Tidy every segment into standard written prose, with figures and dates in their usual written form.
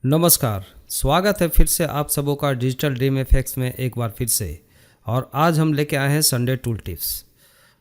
नमस्कार। स्वागत है फिर से आप सबों का डिजिटल ड्रीम इफेक्ट्स में एक बार फिर से। और आज हम लेके आए हैं संडे टूल टिप्स।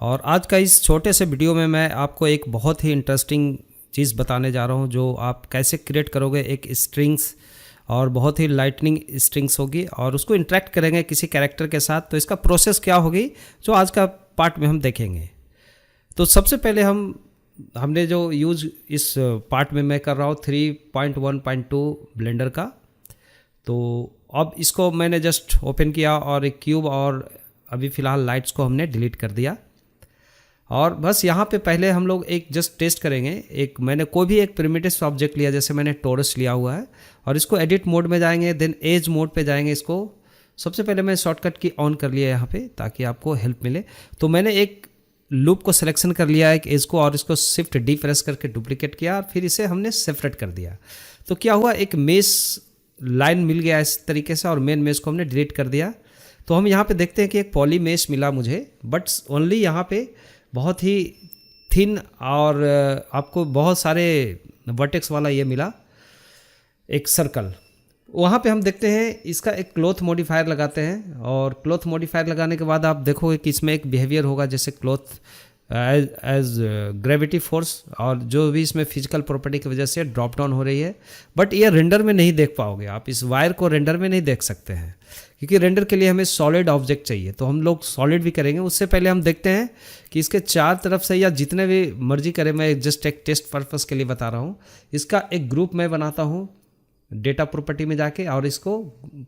और आज का इस छोटे से वीडियो में मैं आपको एक बहुत ही इंटरेस्टिंग चीज़ बताने जा रहा हूं, जो आप कैसे क्रिएट करोगे एक स्ट्रिंग्स, और बहुत ही लाइटनिंग स्ट्रिंग्स होगी और उसको इंटरेक्ट करेंगे किसी कैरेक्टर के साथ। तो इसका प्रोसेस क्या होगी जो आज का पार्ट में हम देखेंगे। तो सबसे पहले हमने जो यूज़ इस पार्ट में मैं कर रहा हूँ 3.1.2 ब्लेंडर का। तो अब इसको मैंने जस्ट ओपन किया और एक क्यूब और अभी फ़िलहाल लाइट्स को हमने डिलीट कर दिया। और बस यहाँ पे पहले हम लोग एक जस्ट टेस्ट करेंगे। मैंने कोई भी एक प्रिमिटिव ऑब्जेक्ट लिया, जैसे मैंने टोरस लिया हुआ है, और इसको एडिट मोड में जाएंगे, देन एज मोड पे जाएंगे। इसको सबसे पहले मैं शॉर्टकट की ऑन कर लिया यहाँ पे ताकि आपको हेल्प मिले। तो मैंने एक लूप को सिलेक्शन कर लिया एक एज को, और इसको शिफ्ट डी प्रेस करके डुप्लीकेट किया और फिर इसे हमने सेपरेट कर दिया। तो क्या हुआ, एक मेश लाइन मिल गया इस तरीके से, और मेन मेश को हमने डिलीट कर दिया। तो हम यहाँ पे देखते हैं कि एक पॉली मेश मिला मुझे, बट ओनली यहाँ पे बहुत ही थिन और आपको बहुत सारे वर्टेक्स वाला ये मिला एक सर्कल। वहाँ पे हम देखते हैं इसका एक क्लॉथ मॉडिफायर लगाते हैं, और क्लॉथ मॉडिफायर लगाने के बाद आप देखोगे कि इसमें एक बिहेवियर होगा जैसे क्लॉथ एज ग्रेविटी फोर्स, और जो भी इसमें फिजिकल प्रॉपर्टी की वजह से ड्रॉप डाउन हो रही है। बट ये रेंडर में नहीं देख पाओगे आप, इस वायर को रेंडर में नहीं देख सकते हैं, क्योंकि रेंडर के लिए हमें सॉलिड ऑब्जेक्ट चाहिए। तो हम लोग सॉलिड भी करेंगे। उससे पहले हम देखते हैं कि इसके चार तरफ से या जितने भी मर्जी करें, मैं जस्ट एक टेस्ट पर्पस के लिए बता रहा हूँ। इसका एक ग्रुप मैं बनाता हूँ डेटा प्रॉपर्टी में जाके, और इसको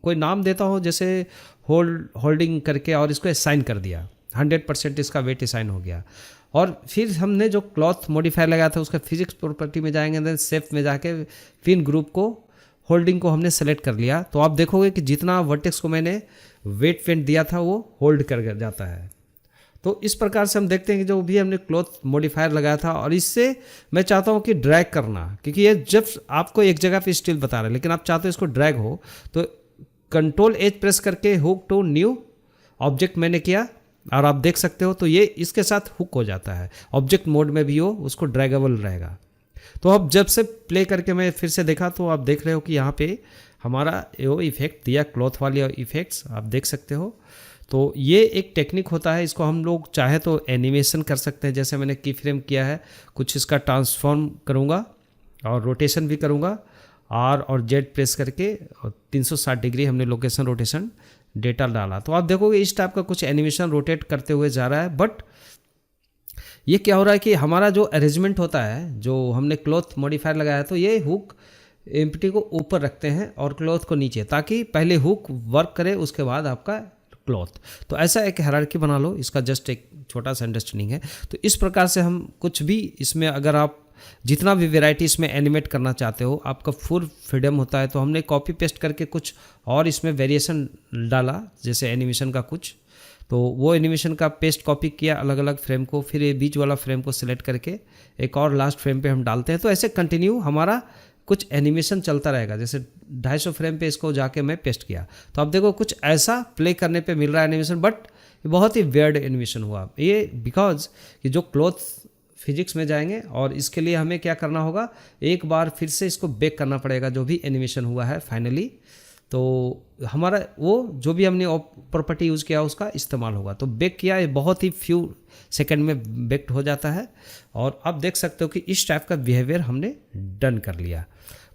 कोई नाम देता हूँ जैसे होल्डिंग करके, और इसको असाइन कर दिया। 100% इसका वेट असाइन हो गया। और फिर हमने जो क्लॉथ मॉडिफायर लगाया था उसका फिजिक्स प्रॉपर्टी में जाएंगे, देन सेफ में जाके फिर ग्रुप को होल्डिंग को हमने सेलेक्ट कर लिया। तो आप देखोगे कि जितना वर्टेक्स को मैंने वेट पेंट दिया था वो होल्ड कर जाता है। तो इस प्रकार से हम देखते हैं कि जो भी हमने क्लॉथ मॉडिफायर लगाया था, और इससे मैं चाहता हूँ कि ड्रैग करना, क्योंकि ये जब आपको एक जगह पे स्टिल बता रहा है लेकिन आप चाहते हो इसको ड्रैग हो, तो कंट्रोल एज प्रेस करके हुक टू न्यू ऑब्जेक्ट मैंने किया, और आप देख सकते हो तो ये इसके साथ हुक हो जाता है। ऑब्जेक्ट मोड में भी हो, उसको ड्रैगेबल रहेगा। तो अब जब से प्ले करके मैं फिर से देखा तो आप देख रहे हो कि यहाँ पे हमारा वो इफेक्ट दिया, क्लॉथ वाली इफेक्ट्स आप देख सकते हो। तो ये एक टेक्निक होता है, इसको हम लोग चाहे तो एनिमेशन कर सकते हैं, जैसे मैंने की फ्रेम किया है। कुछ इसका ट्रांसफॉर्म करूँगा और रोटेशन भी करूँगा, आर और जेड प्रेस करके, और 360 डिग्री हमने लोकेशन रोटेशन डेटा डाला। तो आप देखोगे इस टाइप का कुछ एनिमेशन रोटेट करते हुए जा रहा है। बट ये क्या हो रहा है कि हमारा जो अरेंजमेंट होता है, जो हमने क्लॉथ मॉडिफायर लगाया है, तो ये हुक एम्प्टी को ऊपर रखते हैं और क्लॉथ को नीचे, ताकि पहले हुक वर्क करे उसके बाद आपका क्लॉथ। तो ऐसा एक हायरार्की बना लो। इसका जस्ट एक छोटा सा अंडरस्टैंडिंग है। तो इस प्रकार से हम कुछ भी इसमें, अगर आप जितना भी वैरायटी इसमें एनिमेट करना चाहते हो, आपका फुल फ्रीडम होता है। तो हमने कॉपी पेस्ट करके कुछ और इसमें वेरिएशन डाला, जैसे एनिमेशन का कुछ, तो वो एनिमेशन का पेस्ट कॉपी किया अलग अलग फ्रेम को, फिर ये बीच वाला फ्रेम को सिलेक्ट करके एक और लास्ट फ्रेम पे हम डालते हैं। तो ऐसे कंटिन्यू हमारा कुछ एनिमेशन चलता रहेगा। जैसे 250 फ्रेम पे इसको जाके मैं पेस्ट किया, तो आप देखो कुछ ऐसा प्ले करने पे मिल रहा है एनिमेशन, बट बहुत ही वियर्ड एनिमेशन हुआ ये, बिकॉज कि जो क्लॉथ फिजिक्स में जाएंगे, और इसके लिए हमें क्या करना होगा, एक बार फिर से इसको बेक करना पड़ेगा जो भी एनिमेशन हुआ है फाइनली। तो हमारा वो जो भी हमने प्रॉपर्टी यूज़ किया उसका इस्तेमाल होगा। तो बेक किया, ये बहुत ही फ्यू सेकंड में बेक्ड हो जाता है, और आप देख सकते हो कि इस टाइप का बिहेवियर हमने डन कर लिया।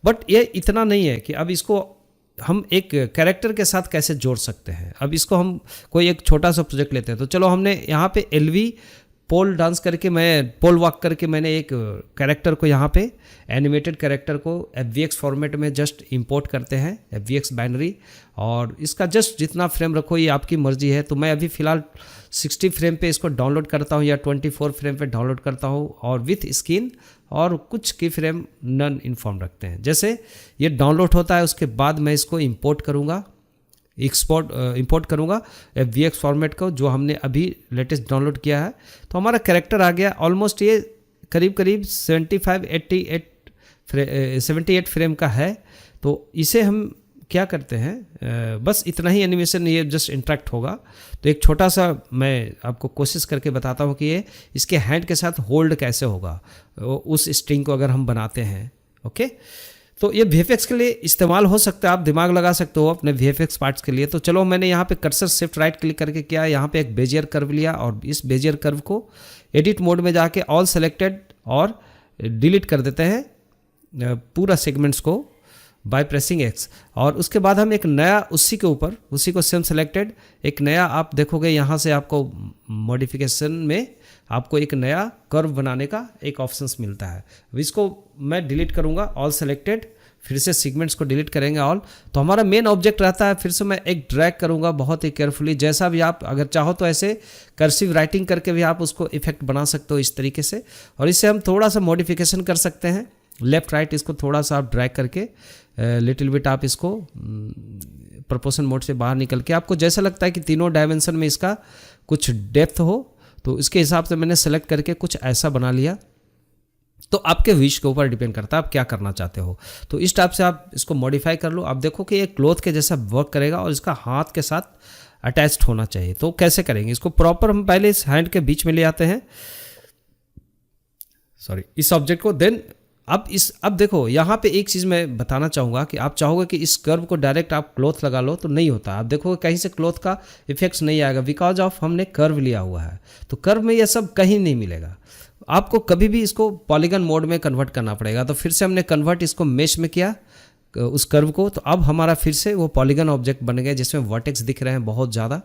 बट ये इतना नहीं है कि अब इसको हम एक कैरेक्टर के साथ कैसे जोड़ सकते हैं। अब इसको हम कोई एक छोटा सा प्रोजेक्ट लेते हैं। तो चलो, हमने यहाँ पे एलवी पोल डांस करके, मैं पोल वॉक करके मैंने एक कैरेक्टर को यहाँ पे एनिमेटेड कैरेक्टर को FVX फॉर्मेट में जस्ट इंपोर्ट करते हैं, FVX बाइनरी, और इसका जस्ट जितना फ्रेम रखो ये आपकी मर्जी है। तो मैं अभी फ़िलहाल 60 फ्रेम पे इसको डाउनलोड करता हूँ, या 24 फ्रेम पे डाउनलोड करता हूँ, और विथ स्किन, और कुछ की फ्रेम नन इन्फॉर्म रखते हैं। जैसे ये डाउनलोड होता है उसके बाद मैं इसको इंपोर्ट करूँगा, इंपोर्ट करूँगा FVX फॉर्मेट को, जो हमने अभी लेटेस्ट डाउनलोड किया है। तो हमारा कैरेक्टर आ गया। ऑलमोस्ट ये करीब करीब 78 फ्रेम का है। तो इसे हम क्या करते हैं, बस इतना ही एनिमेशन, ये जस्ट इंटरेक्ट होगा। तो एक छोटा सा मैं आपको कोशिश करके बताता हूँ कि ये इसके हैंड के साथ होल्ड कैसे होगा उस स्ट्रिंग को अगर हम बनाते हैं। ओके, तो ये VFX के लिए इस्तेमाल हो सकता है, आप दिमाग लगा सकते हो अपने VFX पार्ट्स के लिए। तो चलो मैंने यहाँ पे कर्सर शिफ्ट राइट क्लिक करके किया, यहाँ पे एक बेजियर कर्व लिया और इस बेजियर कर्व को एडिट मोड में जाके ऑल सेलेक्टेड और डिलीट कर देते हैं पूरा सेगमेंट्स को बाय प्रेसिंग X। और उसके बाद हम एक नया उसी के ऊपर, उसी को सेम सेलेक्टेड एक नया, आप देखोगे यहाँ से आपको मॉडिफिकेशन में आपको एक नया कर्व बनाने का एक ऑप्शंस मिलता है। इसको मैं डिलीट करूँगा, ऑल सेलेक्टेड, फिर से सेगमेंट्स को डिलीट करेंगे ऑल। तो हमारा मेन ऑब्जेक्ट रहता है, फिर से मैं एक ड्रैग करूँगा बहुत ही केयरफुली, जैसा भी आप अगर चाहो तो ऐसे कर्सिव राइटिंग करके भी आप उसको इफेक्ट बना सकते हो इस तरीके से। और इससे हम थोड़ा सा मॉडिफिकेशन कर सकते हैं, लेफ्ट राइट इसको थोड़ा सा आप ड्रैग करके लिटिल बिट आप इसको प्रोपोर्शन मोड से बाहर निकल के, आपको जैसा लगता है कि तीनों डायमेंशन में इसका कुछ डेप्थ हो तो इसके हिसाब से मैंने सेलेक्ट करके कुछ ऐसा बना लिया। तो आपके विश के ऊपर डिपेंड करता है आप क्या करना चाहते हो। तो इस टाइप से आप इसको मॉडिफाई कर लो। आप देखो कि ये क्लॉथ के जैसा वर्क करेगा और इसका हाथ के साथ अटैच्ड होना चाहिए। तो कैसे करेंगे इसको प्रॉपर, हम पहले इस हैंड के बीच में ले आते हैं, सॉरी इस ऑब्जेक्ट को। देन अब देखो यहाँ पे एक चीज़ मैं बताना चाहूँगा कि आप चाहोगे कि इस कर्व को डायरेक्ट आप क्लॉथ लगा लो तो नहीं होता। आप देखोगे कहीं से क्लॉथ का इफेक्ट्स नहीं आएगा, बिकॉज ऑफ हमने कर्व लिया हुआ है। तो कर्व में यह सब कहीं नहीं मिलेगा, आपको कभी भी इसको पॉलीगन मोड में कन्वर्ट करना पड़ेगा। तो फिर से हमने कन्वर्ट इसको मेश में किया उस कर्व को, तो अब हमारा फिर से वो पॉलीगन ऑब्जेक्ट बन गया जिसमें वर्टेक्स दिख रहे हैं बहुत ज़्यादा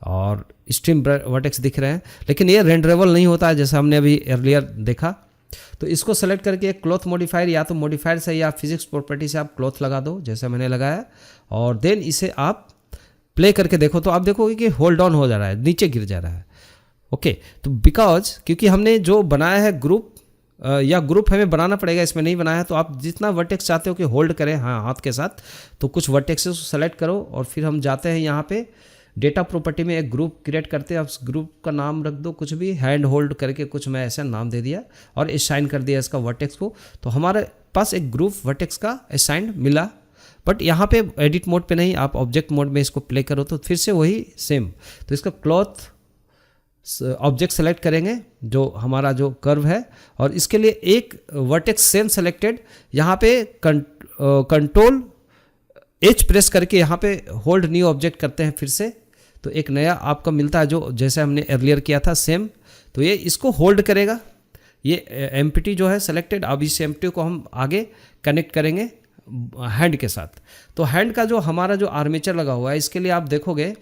और स्ट्रीम वर्टेक्स दिख रहे हैं, लेकिन ये रेंडरेबल नहीं होता है जैसा हमने अभी अर्लियर देखा। तो इसको सेलेक्ट करके एक क्लॉथ मॉडिफायर, या तो मॉडिफायर से या फिजिक्स प्रॉपर्टी से आप क्लॉथ लगा दो जैसा मैंने लगाया, और देन इसे आप प्ले करके देखो तो आप देखोगे कि होल्ड ऑन हो जा रहा है, नीचे गिर जा रहा है। ओके, तो बिकॉज क्योंकि हमने जो बनाया है ग्रुप या ग्रुप हमें बनाना पड़ेगा, इसमें नहीं बनाया है। तो आप जितना वर्टेक्स चाहते हो कि होल्ड करें हाथ के साथ, तो कुछ वर्टेक्स को सेलेक्ट करो और फिर हम जाते हैं यहाँ पे डेटा प्रॉपर्टी में, एक ग्रुप क्रिएट करते हैं। आप ग्रुप का नाम रख दो कुछ भी, हैंड होल्ड करके कुछ मैं ऐसा नाम दे दिया और असाइन कर दिया इसका वर्टेक्स को। तो हमारे पास एक ग्रुप वर्टेक्स का असाइंड मिला। बट यहाँ पे एडिट मोड पे नहीं, आप ऑब्जेक्ट मोड में इसको प्ले करो तो फिर से वही सेम। तो इसका क्लॉथ ऑब्जेक्ट सेलेक्ट करेंगे जो हमारा जो कर्व है, और इसके लिए एक वर्टेक्स सेम सेलेक्टेड, यहाँ पे कंट्रोल H प्रेस करके यहाँ पे होल्ड न्यू ऑब्जेक्ट करते हैं फिर से, तो एक नया आपका मिलता है जो जैसे हमने अर्लियर किया था सेम। तो ये इसको होल्ड करेगा, ये एम्प्टी जो है सेलेक्टेड। अब इस एम्प्टी को हम आगे कनेक्ट करेंगे हैंड के साथ। तो हैंड का जो हमारा जो आर्मेचर लगा हुआ है, इसके लिए आप देखोगे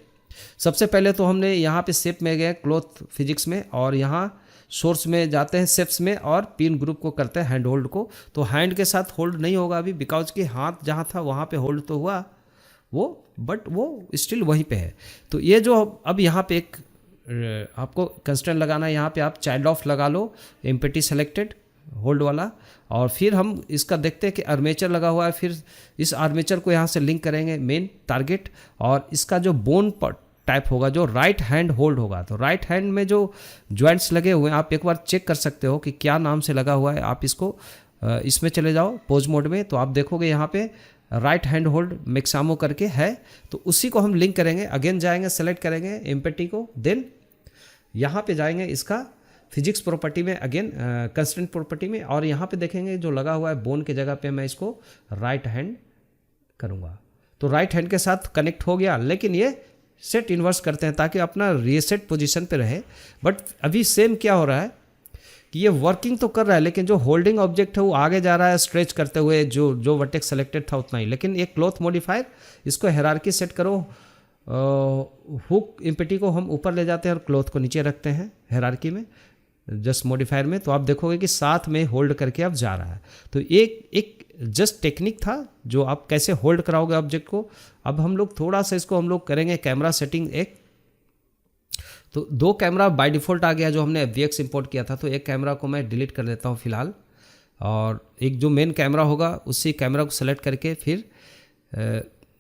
सबसे पहले तो हमने यहाँ पे शेप में गए क्लॉथ फिजिक्स में, और यहाँ सोर्स में जाते हैं शेप्स में और पिन ग्रुप को करते हैं हैंड होल्ड को। तो हैंड के साथ होल्ड नहीं होगा अभी, बिकॉज कि हाथ जहाँ था वहाँ पे होल्ड तो हुआ वो, बट वो स्टिल वहीं पे है। तो ये जो अब यहाँ पे एक आपको कंस्ट्रेंट लगाना है, यहाँ पे आप चाइल्ड ऑफ लगा लो, एम्प्टी सेलेक्टेड होल्ड वाला, और फिर हम इसका देखते हैं कि आर्मेचर लगा हुआ है। फिर इस आर्मेचर को यहाँ से लिंक करेंगे मेन टारगेट, और इसका जो बोन टाइप होगा जो राइट हैंड होल्ड होगा। तो राइट हैंड में जो जॉइंट्स लगे हुए हैं आप एक बार चेक कर सकते हो कि क्या नाम से लगा हुआ है। आप इसको इसमें चले जाओ पोज मोड में, तो आप देखोगे यहाँ पे राइट हैंड होल्ड मेक्सामो करके है, तो उसी को हम लिंक करेंगे। अगेन जाएंगे, सेलेक्ट करेंगे एम्प्टी को, देन यहाँ पे जाएंगे इसका फिजिक्स प्रॉपर्टी में, अगेन कंस्ट्रेंट प्रॉपर्टी में, और यहाँ पे देखेंगे जो लगा हुआ है बोन के जगह पे मैं इसको राइट हैंड करूँगा। तो राइट हैंड के साथ कनेक्ट हो गया, लेकिन ये सेट इन्वर्स करते हैं ताकि अपना रीसेट पोजीशन पे रहे। बट अभी सेम क्या हो रहा है कि ये वर्किंग तो कर रहा है, लेकिन जो होल्डिंग ऑब्जेक्ट है वो आगे जा रहा है स्ट्रेच करते हुए, जो वर्टेक्स सेलेक्टेड था उतना ही। लेकिन ये क्लॉथ मॉडिफायर, इसको हायरार्की सेट करो, हुक एम्प्टी को हम ऊपर ले जाते हैं और क्लॉथ को नीचे रखते हैं हायरार्की में, जस्ट मॉडिफायर में। तो आप देखोगे कि साथ में होल्ड करके अब जा रहा है। तो एक जस्ट टेक्निक था जो आप कैसे होल्ड कराओगे ऑब्जेक्ट को। अब हम लोग थोड़ा सा इसको हम लोग करेंगे कैमरा सेटिंग एक। तो दो कैमरा बाय डिफ़ॉल्ट आ गया जो हमने VX इंपोर्ट किया था, तो एक कैमरा को मैं डिलीट कर देता हूँ फिलहाल, और एक जो मेन कैमरा होगा उसी कैमरा को सेलेक्ट करके फिर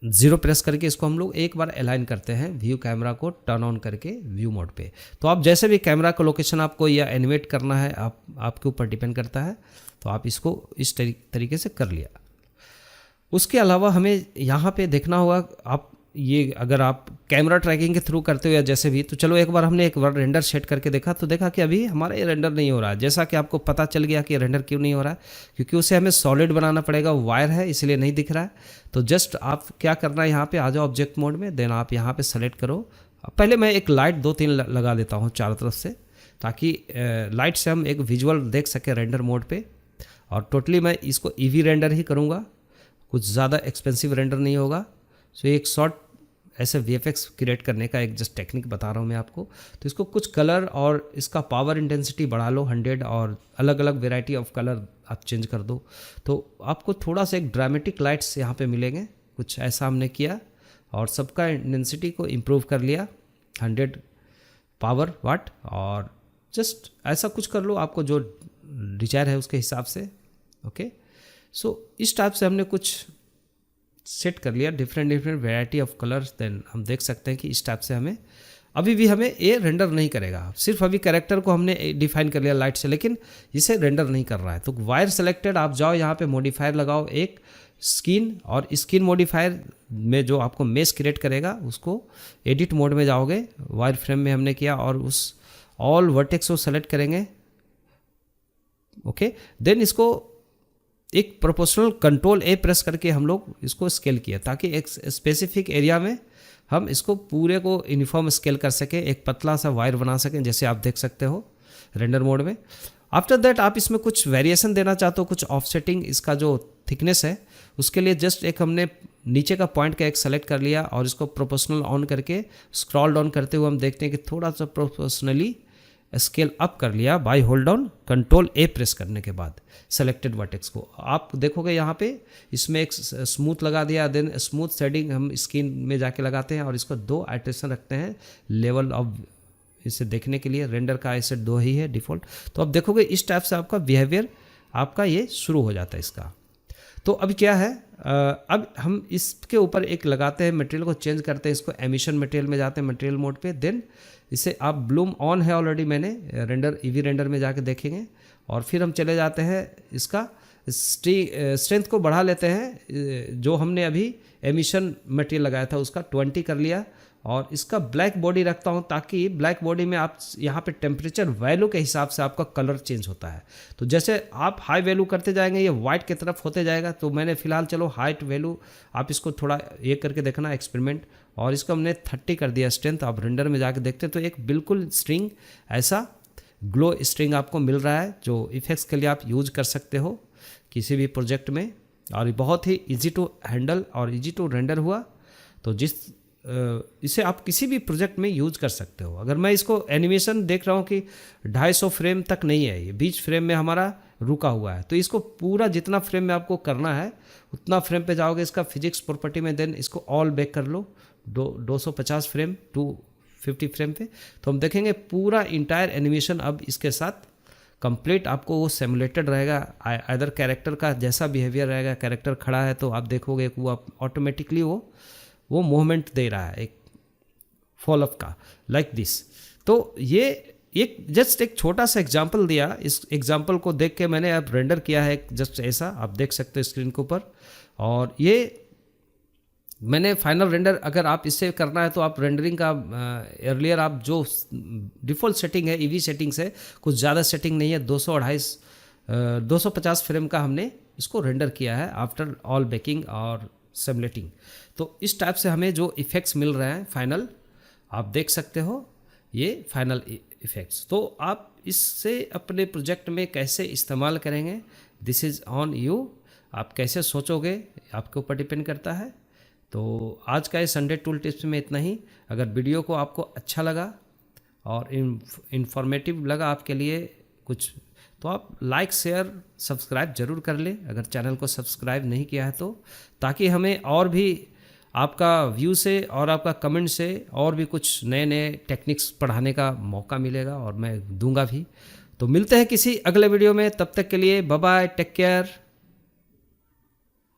0 प्रेस करके इसको हम लोग एक बार अलाइन करते हैं, व्यू कैमरा को टर्न ऑन करके व्यू मोड पे। तो आप जैसे भी कैमरा का लोकेशन आपको या एनिमेट करना है, आपके ऊपर डिपेंड करता है, तो आप इसको इस तरीके से कर लिया। उसके अलावा हमें यहाँ पे देखना होगा, आप ये अगर आप कैमरा ट्रैकिंग के थ्रू करते हो या जैसे भी। तो चलो एक बार हमने एक बार रेंडर सेट करके देखा तो देखा कि अभी हमारा ये रेंडर नहीं हो रहा है। जैसा कि आपको पता चल गया कि रेंडर क्यों नहीं हो रहा है, क्योंकि उसे हमें सॉलिड बनाना पड़ेगा, वायर है इसलिए नहीं दिख रहा है। तो जस्ट आप क्या करना है, यहाँ पे आ जाओ ऑब्जेक्ट मोड में, देन आप यहाँ पे सेलेक्ट करो। पहले मैं एक लाइट 2-3 लगा देता हूँ चारों तरफ से, ताकि लाइट से हम एक विजुअल देख सकें रेंडर मोड पे। और टोटली मैं इसको ईवी रेंडर ही करूँगा, कुछ ज़्यादा एक्सपेंसिव रेंडर नहीं होगा। सो एक शॉर्ट ऐसे VFX क्रिएट करने का एक जस्ट टेक्निक बता रहा हूँ मैं आपको। तो इसको कुछ कलर और इसका पावर इंटेंसिटी बढ़ा लो 100, और अलग अलग वेराइटी ऑफ कलर आप चेंज कर दो, तो आपको थोड़ा सा एक ड्रामेटिक लाइट्स यहाँ पे मिलेंगे। कुछ ऐसा हमने किया और सबका इंटेंसिटी को इम्प्रूव कर लिया 100 पावर वाट, और जस्ट ऐसा कुछ कर लो आपको जो डिजायर है उसके हिसाब से। ओके, सो इस टाइप से हमने कुछ सेट कर लिया, different variety of colours. Then हम देख सकते हैं कि इस टाइप से हमें अभी भी हमें ये रेंडर नहीं करेगा। सिर्फ अभी कैरेक्टर को हमने डिफाइन कर लिया लाइट से, लेकिन इसे रेंडर नहीं कर रहा है। तो वायर सेलेक्टेड, आप जाओ यहाँ पे मॉडिफायर लगाओ एक स्किन, और स्किन मॉडिफायर में जो आपको मेश क्रिएट करेगा उसको एडिट मोड में जाओगे, वायर फ्रेम में हमने किया, और उस ऑल वर्टेक्स को सेलेक्ट करेंगे। ओके, देन इसको एक प्रोपोर्शनल कंट्रोल A प्रेस करके हम लोग इसको स्केल किया, ताकि एक स्पेसिफिक एरिया में हम इसको पूरे को यूनिफॉर्म स्केल कर सकें, एक पतला सा वायर बना सकें, जैसे आप देख सकते हो रेंडर मोड में। आफ्टर दैट आप इसमें कुछ वेरिएशन देना चाहते हो, कुछ ऑफसेटिंग, इसका जो थिकनेस है उसके लिए जस्ट एक हमने नीचे का पॉइंट का एक सेलेक्ट कर लिया, और इसको प्रोपोर्शनल ऑन करके स्क्रॉल डाउन करते हुए हम देखते हैं कि थोड़ा सा प्रोपोर्शनली स्केल अप कर लिया by hold down control A press करने के बाद सेलेक्टेड वर्टेक्स को। आप देखोगे यहाँ पे इसमें एक स्मूथ लगा दिया, देन स्मूथ शेडिंग हम स्किन में जाके लगाते हैं, और इसको 2 आइटरेशन रखते हैं लेवल ऑफ इसे देखने के लिए। रेंडर का ऐसे 2 ही है डिफ़ॉल्ट। तो अब देखोगे इस टाइप से आपका बिहेवियर आपका ये शुरू हो जाता है इसका। तो अब क्या है, अब हम इसके ऊपर एक लगाते हैं, मटेरियल को चेंज करते हैं, इसको एमिशन मटेरियल में जाते हैं मटेरियल मोड पे। देन इसे आप ब्लूम ऑन है ऑलरेडी, मैंने रेंडर ईवी रेंडर में जाके देखेंगे। और फिर हम चले जाते हैं इसका स्ट्रेंथ को बढ़ा लेते हैं, जो हमने अभी एमिशन मटेरियल लगाया था उसका 20 कर लिया, और इसका ब्लैक बॉडी रखता हूँ, ताकि ब्लैक बॉडी में आप यहाँ पे टेम्परेचर वैल्यू के हिसाब से आपका कलर चेंज होता है। तो जैसे आप हाई वैल्यू करते जाएंगे ये वाइट की तरफ होते जाएगा। तो मैंने फिलहाल चलो हाइट वैल्यू, आप इसको थोड़ा ये करके देखना एक्सपेरिमेंट, और इसको हमने 30 कर दिया स्ट्रेंथ। आप रेंडर में जाके देखते हैं तो एक बिल्कुल स्ट्रिंग ऐसा ग्लो स्ट्रिंग आपको मिल रहा है, जो इफेक्ट्स के लिए आप यूज कर सकते हो किसी भी प्रोजेक्ट में, और ये बहुत ही ईजी टू हैंडल और ईजी टू रेंडर हुआ। तो इसे आप किसी भी प्रोजेक्ट में यूज कर सकते हो। अगर मैं इसको एनिमेशन देख रहा हूँ कि 250 फ्रेम तक नहीं है, ये बीच फ्रेम में हमारा रुका हुआ है, तो इसको पूरा जितना फ्रेम में आपको करना है उतना फ्रेम पे जाओगे इसका फिजिक्स प्रॉपर्टी में, देन इसको ऑल बैक कर लो 250 फ्रेम 250 फ्रेम पे। तो हम देखेंगे पूरा इंटायर एनिमेशन अब इसके साथ कंप्लीट आपको वो सिमुलेटेड रहेगा। अदर कैरेक्टर का जैसा बिहेवियर रहेगा, कैरेक्टर खड़ा है तो आप देखोगे वो ऑटोमेटिकली वो मूवमेंट दे रहा है एक फॉल अप का, लाइक दिस। तो ये एक जस्ट एक छोटा सा एग्जांपल दिया, इस एग्जांपल को देख के मैंने अब रेंडर किया है जस्ट ऐसा, आप देख सकते हो स्क्रीन के ऊपर। और ये मैंने फाइनल रेंडर, अगर आप इससे करना है तो आप रेंडरिंग का अर्लियर आप जो डिफ़ॉल्ट सेटिंग है ईवी सेटिंग्स है, कुछ ज़्यादा सेटिंग नहीं है, 250 फ्रेम का हमने इसको रेंडर किया है आफ्टर ऑल बेकिंग और सिमुलेटिंग। तो इस टाइप से हमें जो इफ़ेक्ट्स मिल रहे हैं फाइनल, आप देख सकते हो ये फाइनल इफ़ेक्ट्स। तो आप इससे अपने प्रोजेक्ट में कैसे इस्तेमाल करेंगे, दिस इज़ ऑन यू, आप कैसे सोचोगे आपके ऊपर डिपेंड करता है। तो आज का ये संडे टूल टिप्स में इतना ही। अगर वीडियो को आपको अच्छा लगा और इन्फॉर्मेटिव लगा आपके लिए कुछ, तो आप लाइक शेयर सब्सक्राइब जरूर कर लें अगर चैनल को सब्सक्राइब नहीं किया है तो, ताकि हमें और भी आपका व्यू से और आपका कमेंट से और भी कुछ नए नए टेक्निक्स पढ़ाने का मौका मिलेगा, और मैं दूंगा भी। तो मिलते हैं किसी अगले वीडियो में, तब तक के लिए बाय बाय, टेक केयर।